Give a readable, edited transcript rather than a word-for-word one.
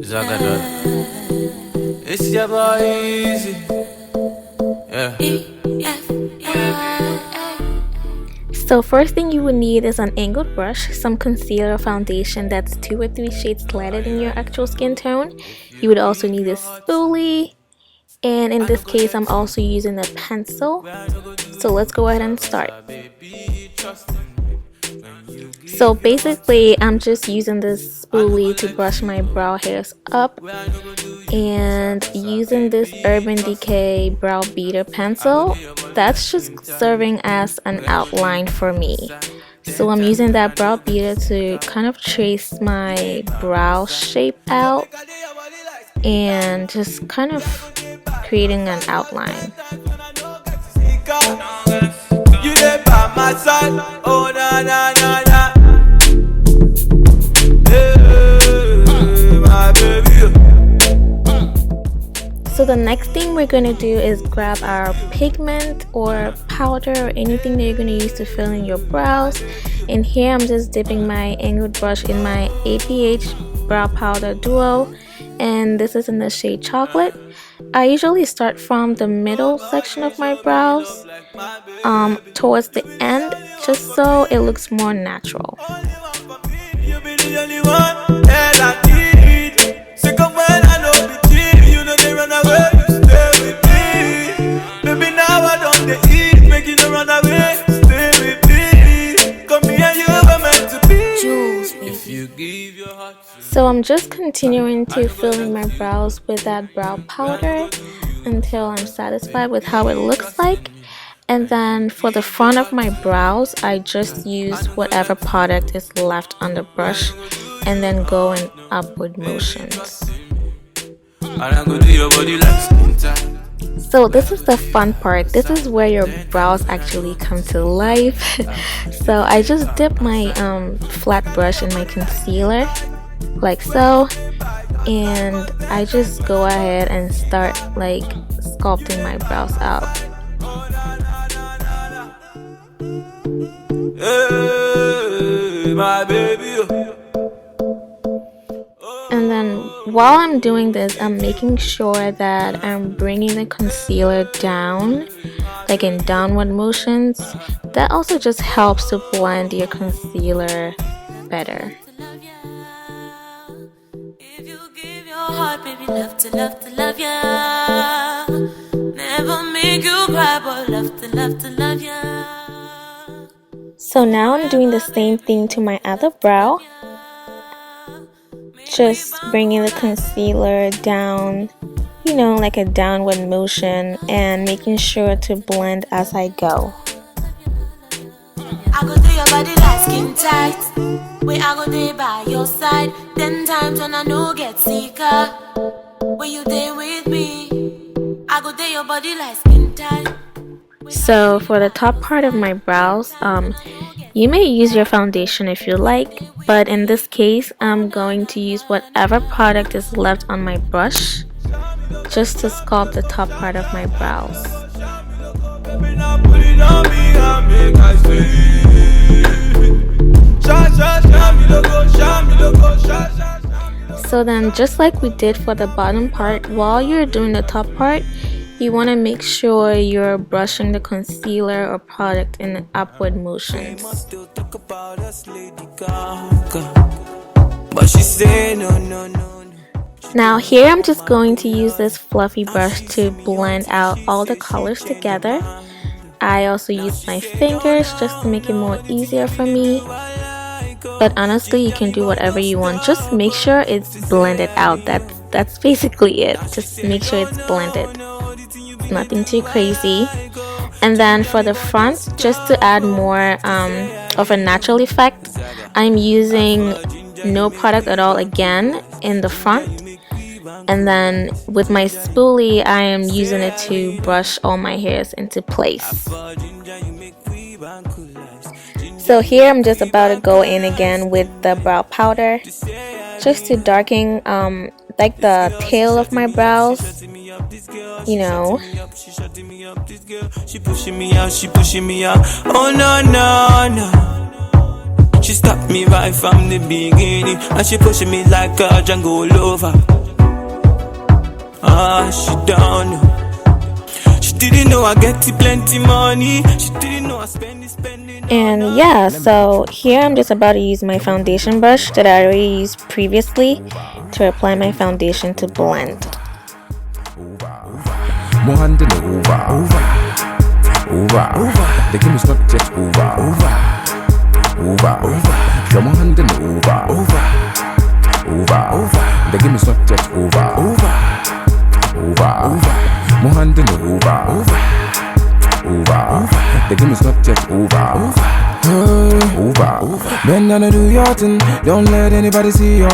Zagadot. It's your boy Easy. Yeah. So first thing you would need is an angled brush, some concealer or foundation that's 2 or 3 shades lighter than your actual skin tone. You would also need a spoolie, and in this case I'm also using a pencil. So let's go ahead and start. So basically I'm just using this spoolie to brush my brow hairs up and using this Urban Decay brow beater pencil. That's just serving as an outline for me. So I'm using that brow beater to kind of trace my brow shape out and just kind of creating an outline. You there by my side, oh na na na na. Hey, my baby. So the next thing we're going to do is grab our pigment or powder or anything that you're going to use to fill in your brows. And here I'm just dipping my angled brush in my APH Brow Powder Duo, and this is in the shade Chocolate. I usually start from the middle section of my brows towards the end, just so it looks more natural. So I'm just continuing to fill in my brows with that brow powder until I'm satisfied with how it looks like. And then for the front of my brows, I just use whatever product is left on the brush and then go in upward motions. So this is the fun part. This is where your brows actually come to life. So I just dip my flat brush in my concealer like so, and I just go ahead and start like sculpting my brows out. Hey, my baby. And then while I'm doing this, I'm making sure that I'm bringing the concealer down, like in downward motions. That also just helps to blend your concealer better. Heart, baby, love to love ya. Never make you cry, but love to ya. So now I'm doing the same thing to my other brow. Just bringing the concealer down, you know, like a downward motion, and making sure to blend as I go. I go through your body like skin tight. Where I go there by your side. 10 times when I know get sicker. When you there with me, I go there your body like skin tight. So for the top part of my brows, you may use your foundation if you like, but in this case, I'm going to use whatever product is left on my brush just to sculpt the top part of my brows. So then, just like we did for the bottom part, while you're doing the top part, you want to make sure you're brushing the concealer or product in upward motions. Now here I'm just going to use this fluffy brush to blend out all the colors together. I also use my fingers just to make it more easier for me. But honestly, you can do whatever you want. Just make sure it's blended out. That's basically it. Just make sure it's blended. Nothing too crazy. And then for the front, just to add more of a natural effect, I'm using no product at all again in the front. And then with my spoolie, I am using it to brush all my hairs into place. So here I'm just about to go in again with the brow powder, just to darken like the tail of my brows, you know. She pushing me out, oh no no no. She stopped me right from the beginning, and she pushing me like a Django lover. She don't know. She didn't know I get plenty money. She didn't know I spending. And yeah, so here I'm just about to use my foundation brush that I already used previously to apply my foundation to blend. More hand than over. The game is not just over. You're more hand than over. The game is not just over. More hand than over. The game is not just over. Bend down and do your thing. Don't let anybody see you.